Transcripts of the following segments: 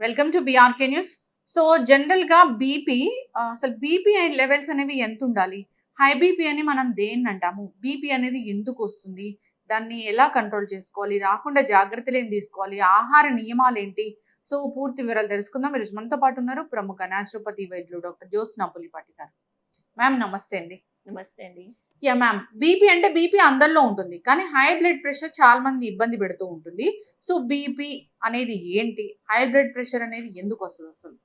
Welcome to BRK news. So జనరల్‌గా BP అసలు BP levels అనేవి ఎంతుండాలి? హై బీపీ అని మనం దేన్నంటాము? బీపీ అనేది ఎందుకొస్తుంది? దాన్ని ఎలా కంట్రోల్ చేసుకోవాలి? రాకుండా జాగ్రత్తలేం తీసుకోవాలి? ఆహార నియమాలేంటి? సో పూర్తి వివరాలు తెలుసుకుందాం. ఈరోజు మనతో పాటు ఉన్నారు ప్రముఖ న్యాచురోపతి వైద్యులు డాక్టర్ జ్యోత్స్న పులిపాటి గారు. మ్యామ్ నమస్తే అండి. నమస్తే అండి. యాహ్! మ్యామ్. బీపీ అంటే బీపీ అందరిలో ఉంటుంది. కానీ హై బ్లడ్ ప్రెషర్ చాలా మంది ఇబ్బంది పెడుతూ ఉంటుంది. సో బీపీ అనేది ఏంటి? హై బ్లడ్ ప్రెషర్ అనేది ఎందుకొస్తదసలు?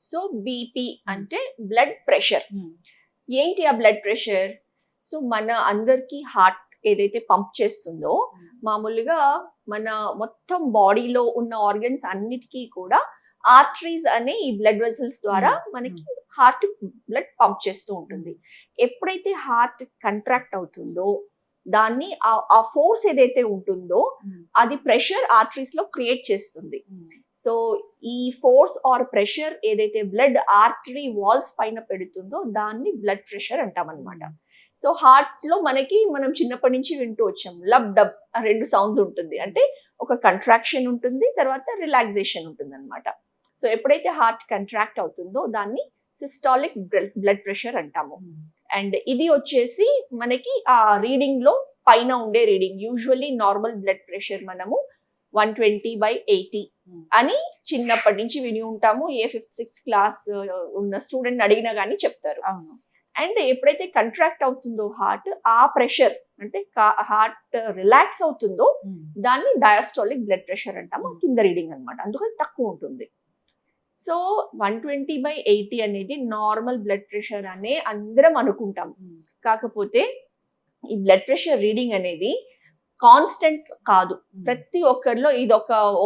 సో బీపీ అంటే బ్లడ్ ప్రెషర్. హ్మ్. ఏంటి ఆ బ్లడ్ ప్రెషర్? సో మన అందరికీ హార్ట్ ఏదైతే పంప్ చేస్తుందో, మామూలుగా మన మొత్తం బాడీలో ఉన్న ఆర్గన్స్ అన్నిటికీ కూడా ఆర్టరీస్ అనే ఈ బ్లడ్ వెసల్స్ ద్వారా మనకి హార్ట్ బ్లడ్ పంప్ చేస్తూ ఉంటుంది. ఎప్పుడైతే హార్ట్ కంట్రాక్ట్ అవుతుందో దాన్ని ఆ ఫోర్స్ ఏదైతే ఉంటుందో అది ప్రెషర్ ఆర్టరీస్ లో క్రియేట్ చేస్తుంది. సో ఈ ఫోర్స్ ఆర్ ప్రెషర్ ఏదైతే బ్లడ్ ఆర్టరీ వాల్స్ పైన పెడుతుందో దాన్ని బ్లడ్ ప్రెషర్ అంటాం అనమాట. సో హార్ట్ లో మనం చిన్నప్పటి నుంచి వింటూ వచ్చాం, లబ్ డబ్ రెండు సౌండ్స్ ఉంటుంది. అంటే ఒక కంట్రాక్షన్ ఉంటుంది, తర్వాత రిలాక్సేషన్ ఉంటుంది అనమాట. సో ఎప్పుడైతే హార్ట్ కంట్రాక్ట్ అవుతుందో దాన్ని సిస్టాలిక్ బ్లడ్ ప్రెషర్ అంటాము. అండ్ ఇది వచ్చేసి మనకి ఆ రీడింగ్ లో పైన ఉండే reading, usually normal blood pressure మనము 120/80 అని చిన్నప్పటి నుంచి విని ఉంటాము. ఏ 5th 6th క్లాస్ ఉన్న స్టూడెంట్ అడిగినా కానీ చెప్తారు. అండ్ ఎప్పుడైతే కంట్రాక్ట్ అవుతుందో హార్ట్, ఆ ప్రెషర్ అంటే హార్ట్ రిలాక్స్ అవుతుందో దాన్ని డయాస్టాలిక్ బ్లడ్ ప్రెషర్ అంటాము. కింద రీడింగ్ అనమాట, అందుకని తక్కువ ఉంటుంది. సో 120/80 అనేది నార్మల్ బ్లడ్ ప్రెషర్ అనే అందరం అనుకుంటాం. కాకపోతే ఈ బ్లడ్ ప్రెషర్ రీడింగ్ అనేది కాన్స్టెంట్ కాదు. ప్రతి ఒక్కరిలో ఇది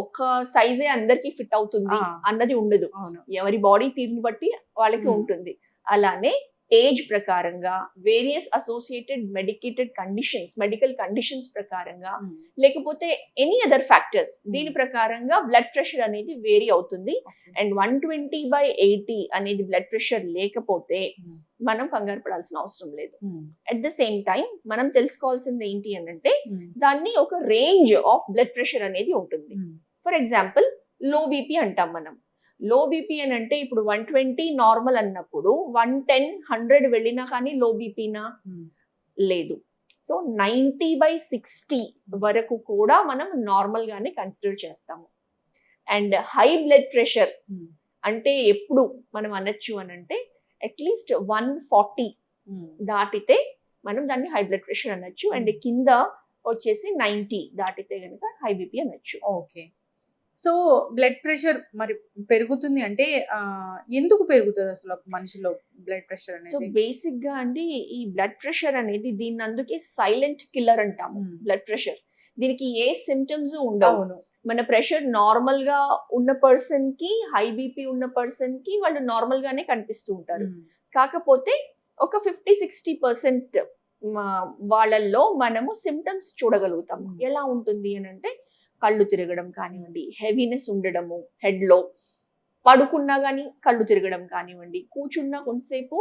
ఒక సైజే అందరికి ఫిట్ అవుతుంది అన్నది ఉండదు. ఎవరి బాడీ తీరుని బట్టి వాళ్ళకి ఉంటుంది. అలానే ఏజ్ ప్రకారంగా, వేరియస్ అసోసియేటెడ్ మెడికల్ కండిషన్స్ ప్రకారంగా, లేకపోతే ఎనీ అదర్ ఫ్యాక్టర్స్ దీని ప్రకారంగా బ్లడ్ ప్రెషర్ అనేది వేరీ అవుతుంది. అండ్ 120/80 అనేది బ్లడ్ ప్రెషర్ లేకపోతే మనం కంగారు పడాల్సిన అవసరం లేదు. అట్ ద సేమ్ టైం మనం తెలుసుకోవాల్సింది ఏంటి అని అంటే, దాన్ని ఒక రేంజ్ ఆఫ్ బ్లడ్ ప్రెషర్ అనేది ఉంటుంది. ఫర్ ఎగ్జాంపుల్ లో బీపీ అంటాం మనం. లో బీపీ అని అంటే ఇప్పుడు 120 నార్మల్ అన్నప్పుడు 110, 100 వెళ్ళినా కానీ లో బీపీనా? లేదు. సో 90/60 వరకు కూడా మనం నార్మల్ గానే కన్సిడర్ చేస్తాము. అండ్ హై బ్లడ్ ప్రెషర్ అంటే ఎప్పుడు మనం అనొచ్చు అని అంటే, అట్లీస్ట్ 140 దాటితే మనం దాన్ని హై బ్లడ్ ప్రెషర్ అనొచ్చు. అండ్ కింద వచ్చేసి 90 దాటితే కనుక హై బీపీ అనొచ్చు. ఓకే. సో బ్లడ్ ప్రెషర్ మరి పెరుగుతుంది అంటే ఎందుకు పెరుగుతుంది అసలు ఒక మనిషిలో బ్లడ్ ప్రెషర్ అనేది? సో బేసిక్ గా అండి, ఈ బ్లడ్ ప్రెషర్ అనేది దీన్ని అందుకే సైలెంట్ కిల్లర్ అంటాము. బ్లడ్ ప్రెషర్ దీనికి ఏ సిమ్టమ్స్ ఉండవు. మన ప్రెషర్ నార్మల్ గా ఉన్న పర్సన్ కి, హై బీపీ ఉన్న పర్సన్ కి వాళ్ళు నార్మల్ గానే కనిపిస్తూ ఉంటారు. కాకపోతే ఒక 50-60% వాళ్ళల్లో మనము సిమ్టమ్స్ చూడగలుగుతాము. ఎలా ఉంటుంది అని అంటే, కళ్ళు తిరగడం కానివ్వండి, హెవీనెస్ ఉండడము హెడ్ లో, పడుకున్నా కానీ కళ్ళు తిరగడం కానివ్వండి, కూర్చున్నా కొంతసేపు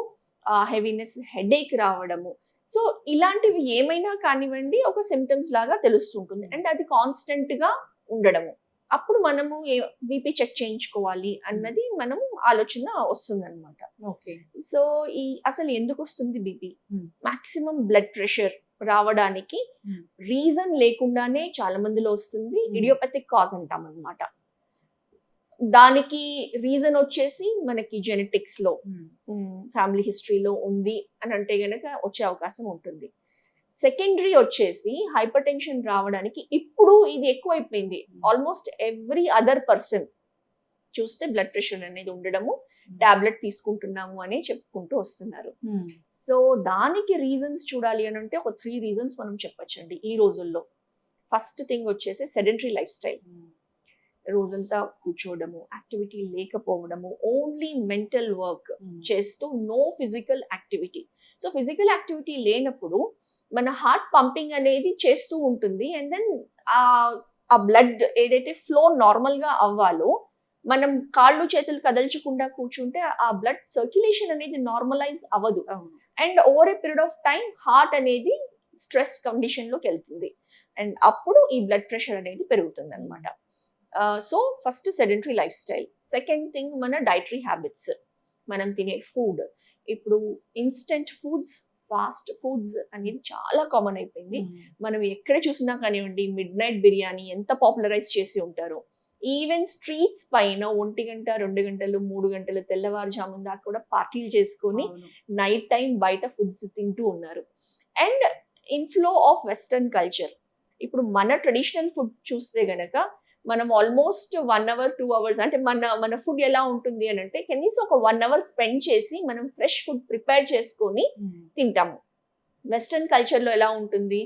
హెవీనెస్, హెడేక్ రావడము. సో ఇలాంటివి ఏమైనా కానివ్వండి ఒక సిమ్టమ్స్ లాగా తెలుస్తుంటుంది. అండ్ అది కాన్స్టెంట్ గా ఉండడము. అప్పుడు మనము బీపీ చెక్ చేయించుకోవాలి అన్నది మనం ఆలోచన వస్తుంది అనమాట. ఓకే. సో అసలు ఎందుకు వస్తుంది బీపీ? మాక్సిమం బ్లడ్ ప్రెషర్ రావడానికి రీజన్ లేకుండానే చాలా మందిలో వస్తుంది. ఇడియోపతిక్ కాజ్ అంటాం అనమాట. దానికి రీజన్ వచ్చేసి మనకి జెనెటిక్స్ లో, ఫ్యామిలీ హిస్టరీలో ఉంది అని అంటే గనక వచ్చే అవకాశం ఉంటుంది. సెకండరీ వచ్చేసి హైపర్ టెన్షన్ రావడానికి ఇప్పుడు ఇది ఎక్కువైపోయింది. ఆల్మోస్ట్ ఎవ్రీ అదర్ పర్సన్ చూస్తే బ్లడ్ ప్రెషర్ అనేది ఉండడము, టాబ్లెట్ తీసుకుంటున్నాము అని చెప్పుకుంటూ వస్తున్నారు. సో దానికి రీజన్స్ చూడాలి అని అంటే ఒక 3 రీజన్స్ మనం చెప్పొచ్చండి ఈ రోజుల్లో. ఫస్ట్ థింగ్ వచ్చేసి సెడెంటరీ లైఫ్ స్టైల్. రోజంతా కూర్చోవడము, యాక్టివిటీ లేకపోవడము, ఓన్లీ మెంటల్ వర్క్ చేస్తూ, no physical activity. So physical activity లేనప్పుడు మన హార్ట్ పంపింగ్ అనేది చేస్తూ ఉంటుంది. అండ్ దెన్ ఆ బ్లడ్ ఏదైతే ఫ్లో నార్మల్ గా అవ్వాలో, మనం కాళ్ళు చేతులు కదల్చకుండా కూర్చుంటే ఆ బ్లడ్ సర్క్యులేషన్ అనేది నార్మలైజ్ అవ్వదు. And over a period of time heart అనేది స్ట్రెస్ కండిషన్ లోకి వెళ్తుంది. అండ్ అప్పుడు ఈ బ్లడ్ ప్రెషర్ అనేది పెరుగుతుంది అనమాట. So first sedentary life style. Second thing మన డైటరీ హ్యాబిట్స్, మనం తినే ఫుడ్. ఇప్పుడు ఇన్స్టెంట్ ఫుడ్స్, ఫాస్ట్ ఫుడ్స్ అనేది చాలా కామన్ అయిపోయింది. మనం ఎక్కడ చూసినా కానివ్వండి, మిడ్ నైట్ బిర్యానీ ఎంత పాపులరైజ్ చేసి ఉంటారో. ఈవెన్ స్ట్రీట్స్ పైన 1 గంట 2 గంటలు 3 గంటలు తెల్లవారుజామున దాకా కూడా పార్టీలు చేసుకొని నైట్ టైం బయట ఫుడ్స్ తింటూ ఉన్నారు. And inflow of western culture. ఇప్పుడు మన ట్రెడిషనల్ ఫుడ్ చూస్తే గనక మనం ఆల్మోస్ట్ 1 hour 2 hours అంటే మన ఫుడ్ ఎలా ఉంటుంది అని అంటే కనీసం ఒక 1 hour స్పెండ్ చేసి మనం ఫ్రెష్ ఫుడ్ ప్రిపేర్ చేసుకొని తింటాము. వెస్టర్న్ కల్చర్లో ఎలా ఉంటుంది,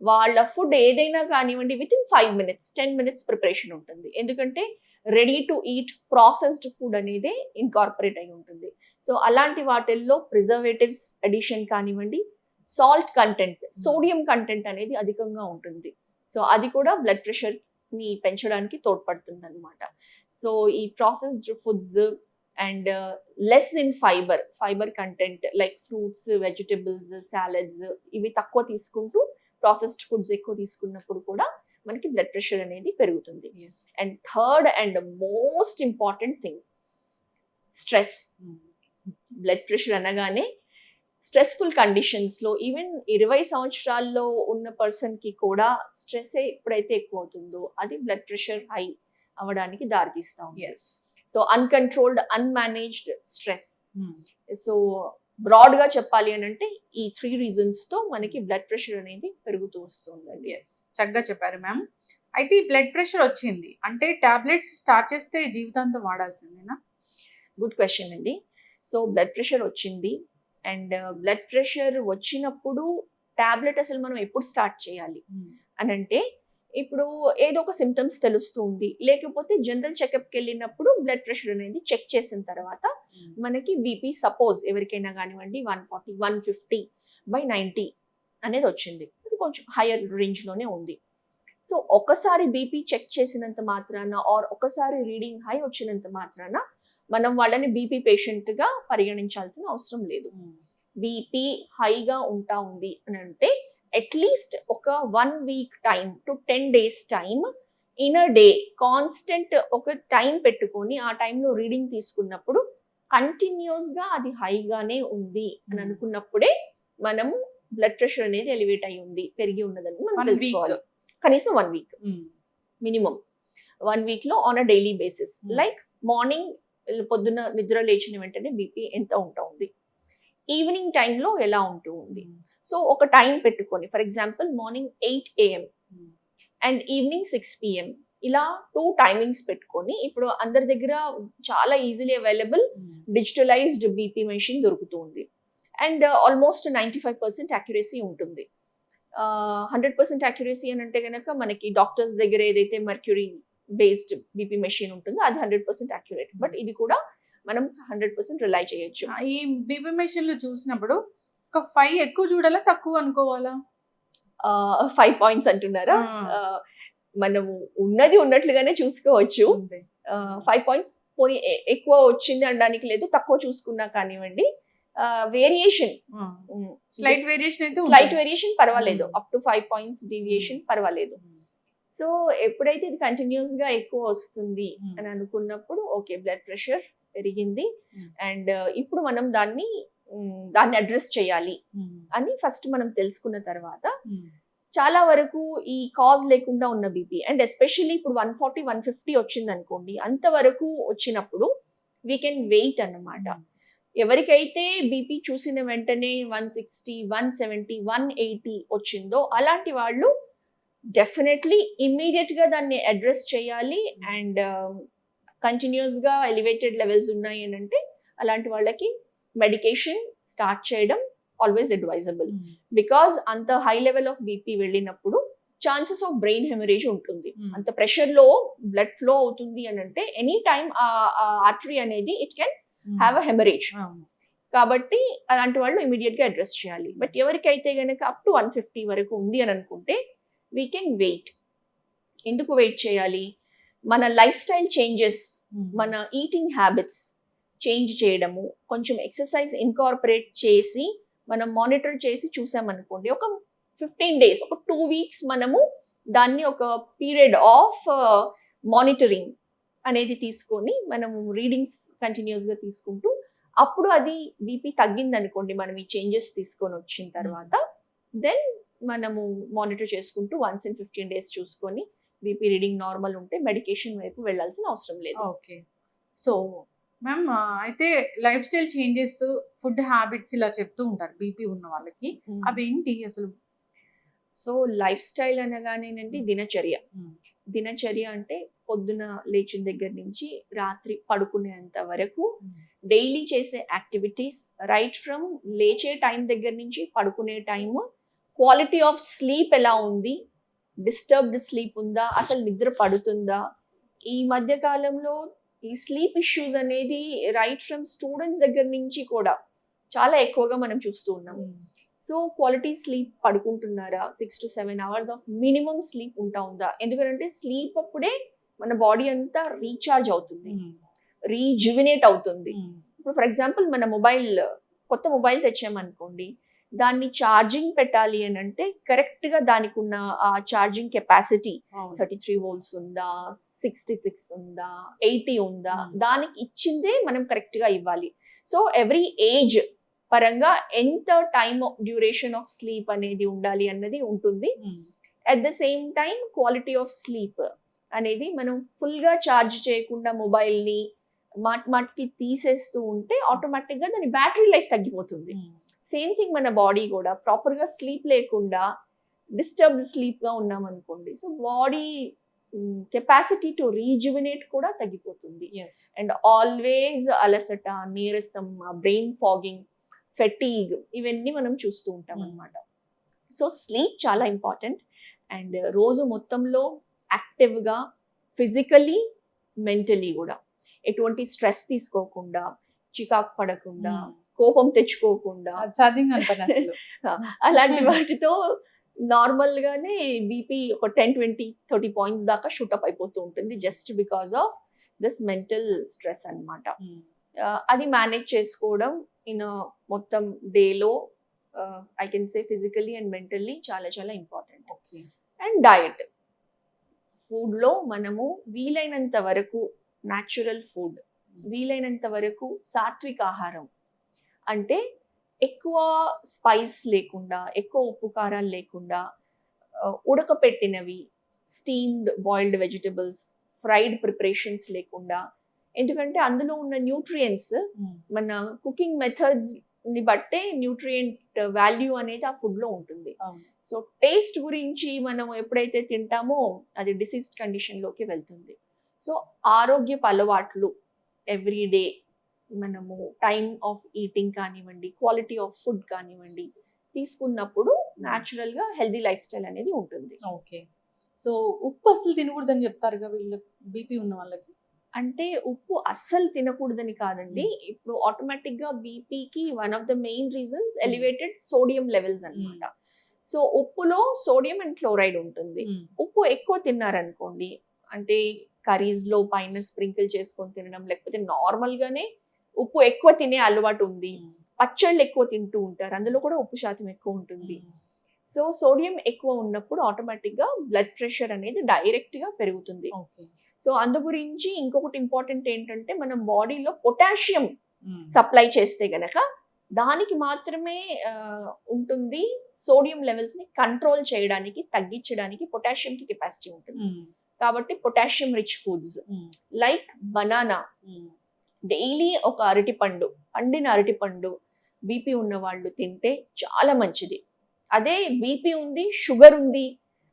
వాళ్ళ ఫుడ్ ఏదైనా కానివ్వండి with in 5 minutes 10 minutes preparation ఉంటుంది. ఎందుకంటే ready to eat processed food అనేది ఇన్కార్పొరేట్ అయి ఉంటుంది. సో అలాంటి వాటిల్లో ప్రిజర్వేటివ్స్ అడిషన్ కానివ్వండి, సాల్ట్ కంటెంట్, సోడియం కంటెంట్ అనేది అధికంగా ఉంటుంది. సో అది కూడా బ్లడ్ ప్రెషర్ ని పెంచడానికి తోడ్పడుతుంది అనమాట. సో ఈ processed foods and less in fibre content like fruits, vegetables, salads ఇవి తక్కువ తీసుకుంటూ ప్రాసెస్డ్ ఫుడ్స్ ఎక్కువ తీసుకున్నప్పుడు కూడా మనకి బ్లడ్ ప్రెషర్ అనేది పెరుగుతుంది. And third and most important thing, stress. Blood pressure అనగానే స్ట్రెస్ఫుల్ కండిషన్స్లో ఈవెన్ 20 సంవత్సరాల్లో ఉన్న పర్సన్కి కూడా స్ట్రెస్ ఎప్పుడైతే ఎక్కువ అవుతుందో అది బ్లడ్ ప్రెషర్ హై అవ్వడానికి దారితీస్తూ ఉంది. So uncontrolled, unmanaged stress. So బ్రాడ్గా చెప్పాలి అని అంటే ఈ 3 reasonsతో మనకి బ్లడ్ ప్రెషర్ అనేది పెరుగుతూ వస్తుందండి. చక్కగా చెప్పారు మ్యామ్. అయితే ఈ బ్లడ్ ప్రెషర్ వచ్చింది అంటే టాబ్లెట్స్ స్టార్ట్ చేస్తే జీవితాంతం వాడాల్సిందేనా? గుడ్ క్వశ్చన్ అండి. సో బ్లడ్ ప్రెషర్ వచ్చింది అండ్ బ్లడ్ ప్రెషర్ వచ్చినప్పుడు టాబ్లెట్ అసలు మనం ఎప్పుడు స్టార్ట్ చేయాలి అని అంటే, ఇప్పుడు ఏదో ఒక సిమ్టమ్స్ తెలుస్తుంది, లేకపోతే జనరల్ చెకప్కి వెళ్ళినప్పుడు బ్లడ్ ప్రెషర్ అనేది చెక్ చేసిన తర్వాత మనకి బీపీ సపోజ్ ఎవరికైనా కానివ్వండి 140 150/90 అనేది వచ్చింది. అది కొంచెం హైయర్ రేంజ్లోనే ఉంది. సో ఒకసారి బీపీ చెక్ చేసినంత మాత్రాన ఆర్ ఒకసారి రీడింగ్ హై వచ్చినంత మాత్రాన మనం వాళ్ళని బీపీ పేషెంట్గా పరిగణించాల్సిన అవసరం లేదు. బీపీ హైగా ఉంటా ఉంది అని అంటే అట్లీస్ట్ ఒక 1 week time to 10 days time in a day constant ఒక టైం పెట్టుకొని ఆ టైంలో రీడింగ్ తీసుకున్నప్పుడు కంటిన్యూస్గా అది హైగానే ఉంది అని అనుకున్నప్పుడే మనము బ్లడ్ ప్రెషర్ అనేది ఎలివేట్ అయి ఉంది, పెరిగి ఉన్నదని మనం తెలుసుకోవాలి. కనీసం 1 week మినిమం 1 weekలో on a daily basis. Like morning పొద్దున్న నిద్ర లేచిన వెంటనే బీపీ ఎంత ఉంటా ఉంది, ఈవినింగ్ టైంలో ఎలా ఉంటూ ఉంది. సో ఒక టైం పెట్టుకొని for example morning 8 AM and evening 6 PM ఇలా 2 టైమింగ్స్ పెట్టుకొని, ఇప్పుడు అందరి దగ్గర చాలా easily available digitalised BP machine దొరుకుతూ ఉంది అండ్ ఆల్మోస్ట్ 95% యాక్యురసీ ఉంటుంది. 100% యాక్యురసీ అని అంటే కనుక మనకి డాక్టర్స్ దగ్గర ఏదైతే మర్క్యూరీ బేస్డ్ బీపీ మెషిన్ ఉంటుందో అది 100% యాక్యురేట్. బట్ ఇది కూడా మనం 100% రిలై చేయొచ్చు. ఈ బీపీ మెషిన్లు చూసినప్పుడు ఒక 5 ఎక్కువ చూడాలా తక్కువ అనుకోవాలా? 5 points అంటున్నారా? మనము ఉన్నది ఉన్నట్లుగానే చూసుకోవచ్చు. 5 points పోనీ ఎక్కువ వచ్చింది అనడానికి లేదు, తక్కువ చూసుకున్నా కానివ్వండి. వేరియేషన్ స్లైట్ వేరియేషన్ పర్వాలేదు, అప్ టు 5 points డీవియేషన్ పర్వాలేదు. సో ఎప్పుడైతే ఇది కంటిన్యూస్ గా ఎక్కువ వస్తుంది అని అనుకున్నప్పుడు ఓకే బ్లడ్ ప్రెషర్ పెరిగింది అండ్ ఇప్పుడు మనం దాన్ని అడ్రస్ చేయాలి అని ఫస్ట్ మనం తెలుసుకున్న తర్వాత చాలా వరకు ఈ కాజ్ లేకుండా ఉన్న బీపీ అండ్ ఎస్పెషల్లీ ఇప్పుడు 140 150 వచ్చింది అనుకోండి, అంతవరకు వచ్చినప్పుడు వీ కెన్ వెయిట్ అన్నమాట. ఎవరికైతే బీపీ చూసిన వెంటనే 160 170 180 వచ్చిందో అలాంటి వాళ్ళు డెఫినెట్లీ ఇమ్మీడియట్ గా దాన్ని అడ్రస్ చేయాలి. అండ్ కంటిన్యూస్ గా ఎలివేటెడ్ లెవెల్స్ ఉన్నాయి అని అంటే అలాంటి వాళ్ళకి మెడికేషన్ స్టార్ట్ చేయడం ఆల్వేస్ అడ్వైజబుల్. బికాజ్ అంత హై లెవెల్ ఆఫ్ బీపీ వెళ్ళినప్పుడు ఛాన్సెస్ ఆఫ్ బ్రెయిన్ హెమరేజ్ ఉంటుంది. అంత ప్రెషర్ లో బ్లడ్ ఫ్లో అవుతుంది అని అంటే ఎనీ టైమ్ ఆర్టరీ అనేది it can have a haemorrhage. కాబట్టి అలాంటి వాళ్ళు ఇమీడియట్ గా అడ్రస్ చేయాలి. బట్ ఎవరికైతే గనక అప్ టు 150 వరకు ఉంది అని అనుకుంటే వీ కెన్ వెయిట్. ఎందుకు వెయిట్ చేయాలి? మన లైఫ్ స్టైల్ చేంజెస్, మన ఈటింగ్ హ్యాబిట్స్ చేంజ్ చేయడము, కొంచెం ఎక్సర్సైజ్ ఇన్కార్పొరేట్ చేసి మనం మానిటర్ చేసి చూసామనుకోండి, ఒక 15 days ఒక 2 weeks మనము దాన్ని ఒక పీరియడ్ ఆఫ్ మానిటరింగ్ అనేది తీసుకొని మనము రీడింగ్స్ కంటిన్యూస్గా తీసుకుంటూ అప్పుడు అది బీపీ తగ్గింది అనుకోండి, మనం ఈ చేంజెస్ తీసుకొని వచ్చిన తర్వాత దెన్ మనము మానిటర్ చేసుకుంటూ వన్స్ ఇన్ 15 days చూసుకొని బీపీ రీడింగ్ నార్మల్ ఉంటే మెడికేషన్ వైపు వెళ్ళాల్సిన అవసరం లేదు. ఓకే. సో మ్యామ్ అయితే life style changes, food habits ఇలా చెప్తూ ఉంటారు బీపీ ఉన్న వాళ్ళకి. అవేంటి అసలు? సో లైఫ్ స్టైల్ అనగానేనండి దినచర్య. దినచర్య అంటే పొద్దున లేచిన దగ్గర నుంచి రాత్రి పడుకునేంత వరకు డైలీ చేసే యాక్టివిటీస్, రైట్ ఫ్రమ్ లేచే టైం దగ్గర నుంచి పడుకునే టైము, క్వాలిటీ ఆఫ్ స్లీప్ ఎలా ఉంది, డిస్టర్బ్డ్ స్లీప్ ఉందా, అసలు నిద్ర పడుతుందా. ఈ మధ్య కాలంలో ఈ స్లీప్ ఇష్యూస్ అనేది రైట్ ఫ్రమ్ స్టూడెంట్స్ దగ్గర నుంచి కూడా చాలా ఎక్కువగా మనం చూస్తూ ఉన్నాం. సో క్వాలిటీ స్లీప్ పడుకుంటున్నారా, 6 to 7 hours of minimum sleep ఉందా, ఎందుకంటే స్లీప్ అప్పుడే మన బాడీ అంతా రీఛార్జ్ అవుతుంది, రీజువినేట్ అవుతుంది. ఇప్పుడు ఫర్ ఎగ్జాంపుల్ మన కొత్త మొబైల్ తెచ్చామనుకోండి, దాన్ని ఛార్జింగ్ పెట్టాలి అని అంటే కరెక్ట్గా దానికి ఉన్న ఆ ఛార్జింగ్ కెపాసిటీ 33 volts ఉందా, 66 ఉందా, 80 ఉందా, దానికి ఇచ్చిందే మనం కరెక్ట్గా ఇవ్వాలి. సో ఎవ్రీ ఏజ్ పరంగా ఎంత టైమ్ డ్యూరేషన్ ఆఫ్ స్లీప్ అనేది ఉండాలి అన్నది ఉంటుంది. At the same time quality of sleep అనేది మనం ఫుల్గా ఛార్జ్ చేయకుండా మొబైల్ని మాటికి తీసేస్తూ ఉంటే ఆటోమేటిక్గా దాని బ్యాటరీ లైఫ్ తగ్గిపోతుంది. సేమ్ థింగ్ మన బాడీ కూడా ప్రాపర్గా స్లీప్ లేకుండా డిస్టర్బ్డ్ స్లీప్గా ఉన్నామనుకోండి, so body capacity to rejuvenate కూడా తగ్గిపోతుంది. అండ్ ఆల్వేస్ అలసట, నీరసం, బ్రెయిన్ ఫాగింగ్, ఫెటీగ్ ఇవన్నీ మనం చూస్తూ ఉంటాం అన్నమాట. సో స్లీప్ చాలా ఇంపార్టెంట్. అండ్ రోజు మొత్తంలో యాక్టివ్గా ఫిజికలీ, మెంటలీ కూడా ఎటువంటి స్ట్రెస్ తీసుకోకుండా, చికాకు పడకుండా, కోపం తెచ్చుకోకుండా, అలాంటి వాటితో నార్మల్ గానే బీపీ ఒక 10-20-30 points దాకా షూటప్ అయిపోతూ ఉంటుంది, just because of this mental stress అన్నమాట. అది మేనేజ్ చేసుకోవడం ఇన్ మొత్తం డేలో I can say physically and mentally చాలా చాలా ఇంపార్టెంట్. అండ్ డయట్, ఫుడ్లో మనము వీలైనంత వరకు న్యాచురల్ ఫుడ్, వీలైనంత వరకు సాత్విక ఆహారం, అంటే ఎక్కువ స్పైస్ లేకుండా, ఎక్కువ ఉప్పు కారాలు లేకుండా, ఉడకపెట్టినవి, steamed boiled vegetables, fried preparations లేకుండా. ఎందుకంటే అందులో ఉన్న న్యూట్రియంట్స్ మన కుకింగ్ మెథడ్స్ ని బట్టే న్యూట్రియంట్ వాల్యూ అనేది ఆ ఫుడ్ లో ఉంటుంది. సో టేస్ట్ గురించి మనం ఎప్పుడైతే తింటామో అది డిసీజ్డ్ కండిషన్ లోకి వెళ్తుంది. సో ఆరోగ్యపు అలవాట్లు ఎవ్రీ డే మనము టైమ్ ఆఫ్ ఈటింగ్ కానివ్వండి, క్వాలిటీ ఆఫ్ ఫుడ్ కానివ్వండి తీసుకున్నప్పుడు న్యాచురల్ గా హెల్దీ లైఫ్ స్టైల్ అనేది ఉంటుంది. ఓకే. సో ఉప్పు అసలు తినకూడదని చెప్తారుగా వీళ్ళు బీపీ ఉన్న వాళ్ళకి? అంటే ఉప్పు అస్సలు తినకూడదని కాదండి. ఇప్పుడు ఆటోమేటిక్ గా బీపీకి one of the main reasons elevated sodium levels అన్నమాట. సో ఉప్పులో సోడియం అండ్ క్లోరైడ్ ఉంటుంది. ఉప్పు ఎక్కువ తిన్నారనుకోండి, అంటే కర్రీస్ లో పైన స్ప్రింకిల్ చేసుకొని తినడం, లేకపోతే నార్మల్ గానే ఉప్పు ఎక్కువ తినే అలవాటు ఉంది, పచ్చళ్ళు ఎక్కువ తింటూ ఉంటారు, అందులో కూడా ఉప్పు శాతం ఎక్కువ ఉంటుంది. సో సోడియం ఎక్కువ ఉన్నప్పుడు ఆటోమేటిక్ గా బ్లడ్ ప్రెషర్ అనేది డైరెక్ట్ గా పెరుగుతుంది. సో అందు గురించి ఇంకొకటి ఇంపార్టెంట్ ఏంటంటే మనం బాడీలో పొటాషియం సప్లై చేస్తే గనక దానికి మాత్రమే ఉంటుంది, సోడియం లెవెల్స్ ని కంట్రోల్ చేయడానికి, తగ్గించడానికి పొటాషియంకి కెపాసిటీ ఉంటుంది. కాబట్టి potassium rich foods like banana, daily ఒక అరటిపండు, పండిన అరటిపండు బీపీ ఉన్న వాళ్ళు తింటే చాలా మంచిది. అదే బీపీ ఉంది, షుగర్ ఉంది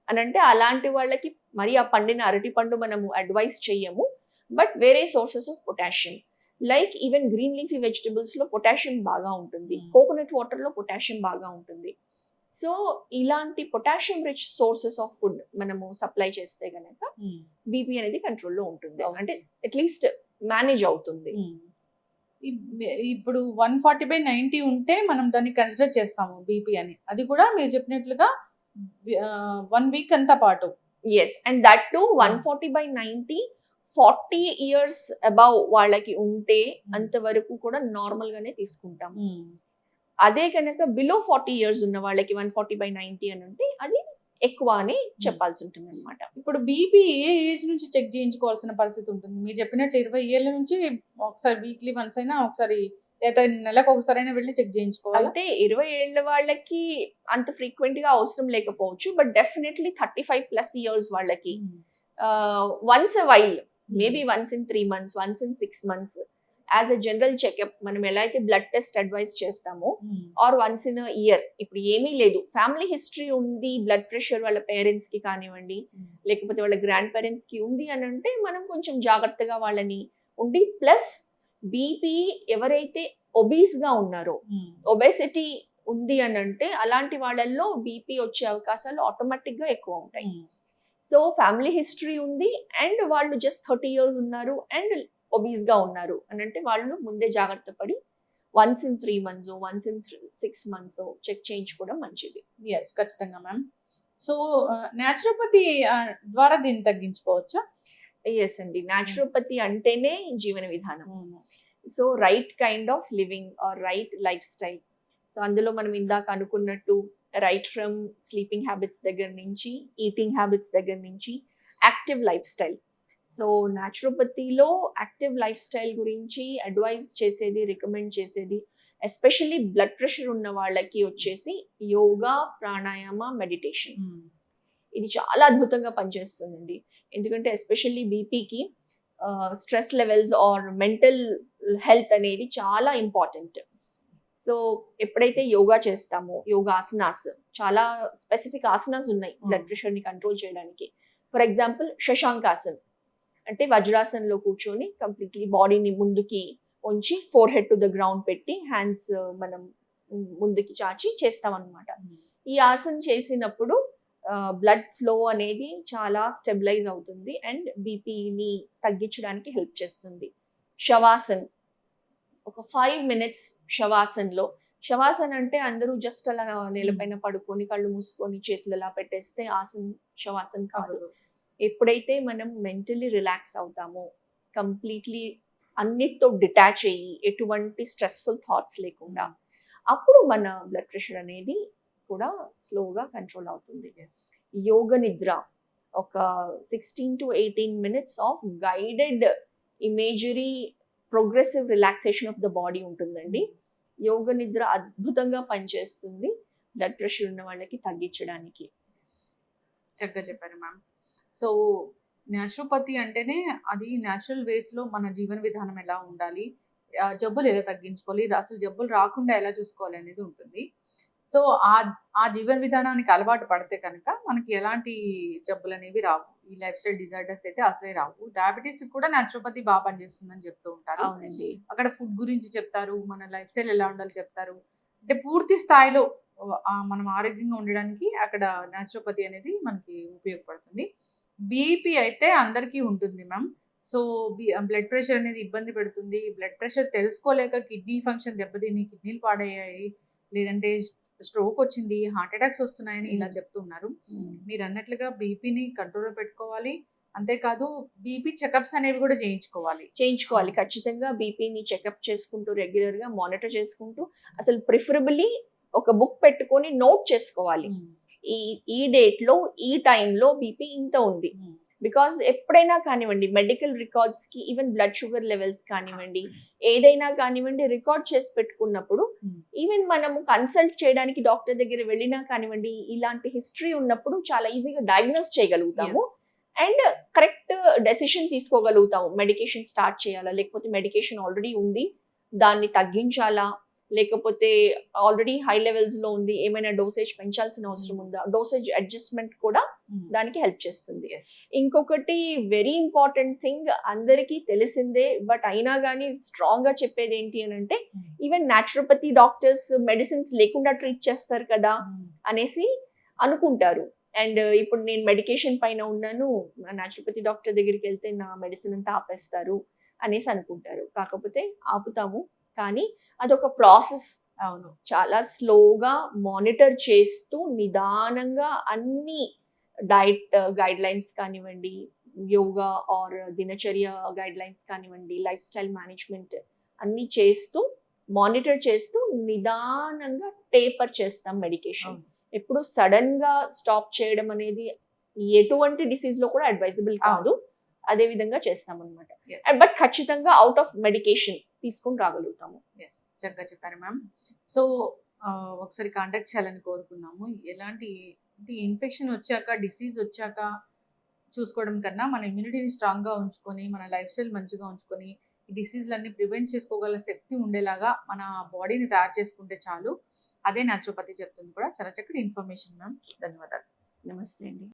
అని అంటే అలాంటి వాళ్ళకి మరి ఆ పండిన అరటిపండు మనము అడ్వైస్ చెయ్యము. బట్ వేరే sources of potassium like even green leafy vegetables లో పొటాషియం బాగా ఉంటుంది, కోకోనట్ వాటర్ లో పొటాషియం బాగా ఉంటుంది. సో ఇలాంటి potassium rich sources of food మనము సప్లై చేస్తే గనక బీపీ అనేది కంట్రోల్లో ఉంటుంది, అంటే అట్లీస్ట్ మేనేజ్ అవుతుంది. ఇప్పుడు 140/90 ఉంటే మనం దాన్ని కన్సిడర్ చేస్తాము బీపీ అని. అది కూడా మీరు చెప్పినట్లుగా 1 week అంతా పాటు. Yes, and that to 140/90 40 years above వాళ్ళకి ఉంటే అంతవరకు కూడా నార్మల్ గానే తీసుకుంటాం. అదే కనుక బిలో 40 years ఉన్న వాళ్ళకి 140/90 అని ఉంటే అది ఎక్కువ అని చెప్పాల్సి ఉంటుంది అనమాట. ఇప్పుడు బీపీ ఏ ఏజ్ నుంచి చెక్ చేయించుకోవాల్సిన పరిస్థితి ఉంటుంది? మీరు చెప్పినట్లు 20 ఏళ్ల నుంచి ఒకసారి వీక్లీ వన్స్ అయినా ఒకసారి లేదా నెలకు ఒకసారి అయినా వెళ్ళి చెక్ చేయించుకోవాలా? అంటే 20 ఏళ్ల వాళ్ళకి అంత ఫ్రీక్వెంట్ గా అవసరం లేకపోవచ్చు, బట్ డెఫినెట్లీ 35+ ఇయర్స్ వాళ్ళకి once a while, maybe once in 3 months, once in 6 months, as a general checkup మనం ఎలా అయితే బ్లడ్ టెస్ట్ అడ్వైస్ చేస్తామో, ఆర్ వన్స్ ఇన్ ఇయర్. ఇప్పుడు ఏమీ లేదు, ఫ్యామిలీ హిస్టరీ ఉంది, బ్లడ్ ప్రెషర్ వాళ్ళ పేరెంట్స్ కి కానివ్వండి, లేకపోతే వాళ్ళ గ్రాండ్ పేరెంట్స్ కి ఉంది అని అంటే మనం కొంచెం జాగ్రత్తగా వాళ్ళని ఉండి, ప్లస్ బీపీ ఎవరైతే ఒబీస్ గా ఉన్నారో, ఒబెసిటీ ఉంది అని అంటే అలాంటి వాళ్ళల్లో బీపీ వచ్చే అవకాశాలు ఆటోమేటిక్ గా ఎక్కువ ఉంటాయి. సో ఫ్యామిలీ హిస్టరీ ఉంది అండ్ వాళ్ళు జస్ట్ 30 years ఉన్నారు అండ్ ఒబీస్ గా ఉన్నారు అని అంటే వాళ్ళు ముందే జాగ్రత్త పడి once in 3 months, once in 6 months check చేయించుకోవడం మంచిది. ఎస్, ఖచ్చితంగా మ్యామ్. సో న్యాచురోపతి ద్వారా దీన్ని తగ్గించుకోవచ్చా? ఎస్ అండి, న్యాచురోపతి అంటేనే జీవన విధానం. So right kind of living or right life style. So అందులో మనం ఇందాక అనుకున్నట్టు రైట్ ఫ్రమ్ స్లీపింగ్ హ్యాబిట్స్ దగ్గర నుంచి, ఈటింగ్ హ్యాబిట్స్ దగ్గర నుంచి, యాక్టివ్ లైఫ్ స్టైల్. సో న్యాచురోపతిలో యాక్టివ్ లైఫ్ స్టైల్ గురించి అడ్వైజ్ చేసేది, రికమెండ్ చేసేది ఎస్పెషల్లీ బ్లడ్ ప్రెషర్ ఉన్న వాళ్ళకి వచ్చేసి యోగా, ప్రాణాయామ, మెడిటేషన్. ఇది చాలా అద్భుతంగా పనిచేస్తుందండి. ఎందుకంటే ఎస్పెషల్లీ బీపీకి stress levels or mental health అనేది చాలా ఇంపార్టెంట్. సో ఎప్పుడైతే యోగా చేస్తామో, యోగా ఆసనాస్, చాలా స్పెసిఫిక్ ఆసనాస్ ఉన్నాయి బ్లడ్ ప్రెషర్ని కంట్రోల్ చేయడానికి. ఫర్ ఎగ్జాంపుల్ శశాంకాసన్ అంటే వజ్రాసన్లో కూర్చొని కంప్లీట్లీ బాడీని ముందుకి ఉంచి four head to the ground పెట్టి హ్యాండ్స్ మనం ముందుకి చాచి చేస్తామన్నమాట. ఈ ఆసన చేసినప్పుడు బ్లడ్ ఫ్లో అనేది చాలా స్టెబిలైజ్ అవుతుంది అండ్ బీపీని తగ్గించడానికి హెల్ప్ చేస్తుంది. శవాసన్, ఒక 5 minutes శవాసన్లో. శవాసన్ అంటే అందరూ జస్ట్ అలా నేలపైన పడుకొని కళ్ళు మూసుకొని చేతులు అలా పెట్టేస్తే ఆసన్ శవాసన్ కాదు. ఎప్పుడైతే మనం మెంటలీ రిలాక్స్ అవుతామో, కంప్లీట్లీ అన్నిటితో డిటాచ్ అయ్యి ఎటువంటి స్ట్రెస్ఫుల్ థాట్స్ లేకుండా, అప్పుడు మన బ్లడ్ ప్రెషర్ అనేది కూడా స్లోగా కంట్రోల్ అవుతుంది. యోగ నిద్ర, ఒక 16 to 18 minutes of guided imagery progressive relaxation of the body ఉంటుందండి. యోగ నిద్ర అద్భుతంగా పనిచేస్తుంది బ్లడ్ ప్రెషర్ ఉన్న వాళ్ళకి తగ్గించడానికి. చక్కగా చెప్పారు మ్యామ్. సో న్యాచురోపతి అంటేనే అది న్యాచురల్ వేస్లో మన జీవన విధానం ఎలా ఉండాలి, జబ్బులు ఎలా తగ్గించుకోవాలి, అసలు జబ్బులు రాకుండా ఎలా చూసుకోవాలి అనేది ఉంటుంది. సో ఆ జీవన విధానానికి అలవాటు పడితే కనుక మనకి ఎలాంటి జబ్బులు అనేవి రావు. ఈ లైఫ్ స్టైల్ డిజార్డర్స్ అయితే అసలే రావు. డయాబెటీస్ కూడా న్యాచురోపతి బాగా పనిచేస్తుందని చెప్తూ ఉంటారు. అవునండి, అక్కడ ఫుడ్ గురించి చెప్తారు, మన లైఫ్ స్టైల్ ఎలా ఉండాలి చెప్తారు. అంటే పూర్తి స్థాయిలో మనం ఆరోగ్యంగా ఉండడానికి అక్కడ న్యాచురోపతి అనేది మనకి ఉపయోగపడుతుంది. బీపీ అయితే అందరికీ ఉంటుంది మ్యామ్. సో బ్లడ్ ప్రెషర్ అనేది ఇబ్బంది పెడుతుంది. బ్లడ్ ప్రెషర్ తెలుసుకోలేక కిడ్నీ ఫంక్షన్ దెబ్బతిని కిడ్నీలు పాడయ్యాయి, లేదంటే స్ట్రోక్ వచ్చింది, హార్ట్ అటాక్స్ వస్తున్నాయని ఇలా చెప్తున్నారు. మీరు అన్నట్లుగా బీపీని కంట్రోల్లో పెట్టుకోవాలి. అంతేకాదు బీపీ చెకప్స్ అనేవి కూడా చేయించుకోవాలి. ఖచ్చితంగా బీపీని చెకప్ చేసుకుంటూ, రెగ్యులర్ గా మానిటర్ చేసుకుంటూ, అసలు ప్రిఫరబుల్లీ ఒక బుక్ పెట్టుకొని నోట్ చేసుకోవాలి. ఈ డేట్ లో, ఈ టైంలో బీపీ ఇంత ఉంది. బికాజ్ ఎప్పుడైనా కానివ్వండి మెడికల్ రికార్డ్స్ కి, ఈవెన్ బ్లడ్ షుగర్ లెవెల్స్ కానివ్వండి, ఏదైనా కానివ్వండి రికార్డ్ చేసి పెట్టుకున్నప్పుడు, ఈవెన్ మనము కన్సల్ట్ చేయడానికి డాక్టర్ దగ్గర వెళ్ళినా కానివ్వండి, ఇలాంటి హిస్టరీ ఉన్నప్పుడు చాలా ఈజీగా డయాగ్నోస్ చేయగలుగుతాము అండ్ కరెక్ట్ డెసిషన్ తీసుకోగలుగుతాము. మెడికేషన్ స్టార్ట్ చేయాలా, లేకపోతే మెడికేషన్ ఆల్రెడీ ఉంది దాన్ని తగ్గించాలా, లేకపోతే ఆల్రెడీ హై లెవెల్స్ లో ఉంది ఏమైనా డోసేజ్ పెంచాల్సిన అవసరం ఉందా, డోసేజ్ అడ్జస్ట్మెంట్ కూడా దానికి హెల్ప్ చేస్తుంది. ఇంకొకటి వెరీ ఇంపార్టెంట్ థింగ్, అందరికీ తెలిసిందే బట్ అయినా కానీ స్ట్రాంగ్ గా చెప్పేది ఏంటి అని అంటే, ఈవెన్ న్యాచురోపతి డాక్టర్స్ మెడిసిన్స్ లేకుండా ట్రీట్ చేస్తారు కదా అనేసి అనుకుంటారు. అండ్ ఇప్పుడు నేను మెడికేషన్ పైన ఉన్నాను, న్యాచురోపతి డాక్టర్ దగ్గరికి వెళ్తే నా మెడిసిన్ అంతా ఆపేస్తారు అనేసి అనుకుంటారు. కాకపోతే ఆపుతాము, కానీ అదొక ప్రాసెస్. అవును, చాలా స్లోగా మానిటర్ చేస్తూ నిదానంగా అన్ని డైట్ గైడ్ లైన్స్ కానివ్వండి, యోగా ఆర్ దినచర్య గైడ్ లైన్స్ కానివ్వండి, లైఫ్ స్టైల్ మేనేజ్మెంట్ అన్ని చేస్తూ, మానిటర్ చేస్తూ నిదానంగా టేపర్ చేస్తాం మెడికేషన్. ఎప్పుడు సడన్ గా స్టాప్ చేయడం అనేది ఎటువంటి డిసీజ్ లో కూడా అడ్వైజబుల్ కాదు. అదే విధంగా చేస్తాం అనమాట. బట్ ఖచ్చితంగా అవుట్ ఆఫ్ మెడికేషన్ తీసుకుని రాగలుగుతాము. చక్కగా చెప్పారు మ్యామ్. సో ఒకసారి కాంటాక్ట్ చేయాలని కోరుకున్నాము. ఎలాంటి ఇన్ఫెక్షన్ వచ్చాక, డిసీజ్ వచ్చాక చూసుకోవడం కన్నా మన ఇమ్యూనిటీని స్ట్రాంగ్గా ఉంచుకొని, మన లైఫ్ స్టైల్ మంచిగా ఉంచుకొని, ఈ డిసీజ్లన్నీ ప్రివెంట్ చేసుకోగల శక్తి ఉండేలాగా మన బాడీని తయారు చేసుకుంటే చాలు. అదే న్యాచురోపతి చెప్తుంది కూడా. చాలా చక్కటి ఇన్ఫర్మేషన్ మ్యామ్. ధన్యవాదాలు. నమస్తే అండి.